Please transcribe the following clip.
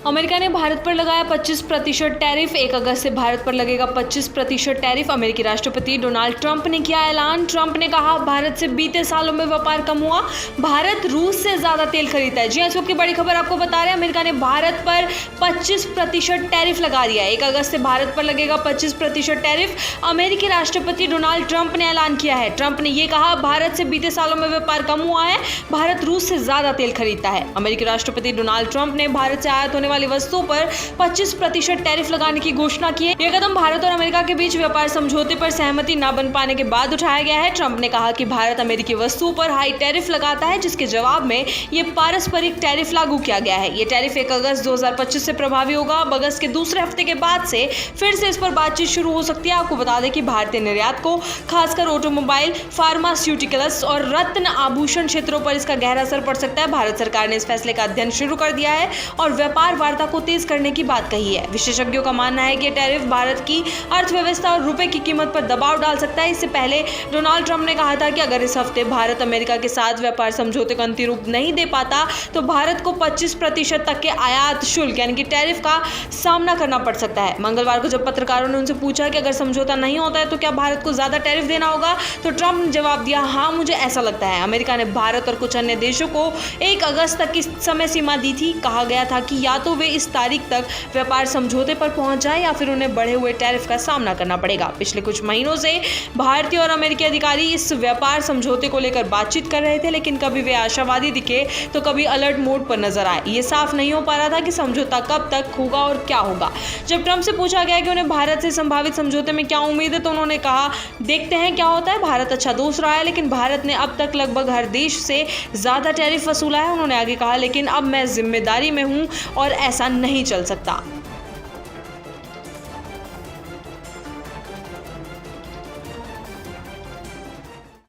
America ने भारत पर लगाया 25% टैरिफ। 1 अगस्त से भारत पर लगेगा 25% टैरिफ। अमेरिकी राष्ट्रपति डोनाल्ड ट्रंप ने किया ऐलान। ट्रंप ने कहा, भारत से बीते सालों में व्यापार कम हुआ, भारत रूस से ज्यादा तेल खरीदता है। जी हाँ, इस वक्त की बड़ी खबर आपको बता रहे हैं, अमेरिका ने भारत पर 25% टैरिफ लगा दिया है। 1 अगस्त से भारत पर लगेगा 25% टैरिफ। अमेरिकी राष्ट्रपति डोनाल्ड ट्रंप ने ऐलान किया है। ट्रंप ने यह कहा, भारत से बीते सालों में व्यापार कम हुआ है, भारत रूस से ज्यादा तेल खरीदता है। अमेरिकी राष्ट्रपति डोनाल्ड ट्रंप ने भारत से आयात होने वाली वस्तुओं पर 25% टैरिफ लगाने की घोषणा की है। यह कदम भारत और अमेरिका के बीच व्यापार समझौते पर सहमति न बन पाने के बाद उठाया गया है। ट्रंप ने कहा कि भारत अमेरिकी वस्तुओं पर हाई टैरिफ लगाता है, जिसके जवाब में यह पारस्परिक टैरिफ लागू किया गया है। यह टैरिफ 1 अगस्त 2025 से प्रभावी होगा। अब अगस्त के दूसरे हफ्ते के बाद से फिर से इस पर बातचीत शुरू हो सकती है। आपको बता दें कि भारतीय निर्यात को खासकर ऑटोमोबाइल, फार्मास्यूटिकल्स और रत्न आभूषण क्षेत्रों पर इसका गहरा असर पड़ सकता है। भारत सरकार ने इस फैसले का अध्ययन शुरू कर दिया है और व्यापार वार्ता को तेज करने की बात कही है। विशेषज्ञों का मानना है कि यह टैरिफ भारत की अर्थव्यवस्था और रुपए की कीमत पर दबाव डाल सकता है। इससे पहले डोनाल्ड ट्रंप ने कहा था कि अगर इस हफ्ते भारत अमेरिका के साथ व्यापार समझौते को अंतिम रूप नहीं दे पाता तो भारत को 25% तक के आयात शुल्क यानी कि टैरिफ का सामना करना पड़ सकता है। मंगलवार को जब पत्रकारों ने उनसे पूछा कि अगर समझौता नहीं होता है तो क्या भारत को ज्यादा टैरिफ देना होगा, तो ट्रंप ने जवाब दिया, हाँ, मुझे ऐसा लगता है। अमेरिका ने भारत और कुछ अन्य देशों को 1 अगस्त तक की समय सीमा दी थी। कहा गया था कि या तो वे इस तारीख तक व्यापार समझौते पर पहुंच जाएं या फिर उन्हें बढ़े हुए टैरिफ का सामना करना पड़ेगा। पिछले कुछ महीनों से भारतीय और अमेरिकी अधिकारी इस व्यापार समझौते को लेकर बातचीत कर रहे थे, लेकिन कभी वे आशावादी दिखे तो कभी अलर्ट मोड पर नजर आए। ये साफ नहीं हो पा रहा था कि समझौता कब तक होगा और क्या होगा। जब ट्रंप से पूछा गया कि उन्हें भारत से संभावित समझौते में क्या उम्मीद है, तो उन्होंने कहा, देखते हैं क्या होता है। भारत अच्छा दोस्त रहा है, लेकिन भारत ने अब तक लगभग हर देश से ज्यादा टैरिफ वसूला है। उन्होंने आगे कहा, लेकिन अब मैं जिम्मेदारी में हूं और ऐसा नहीं चल सकता।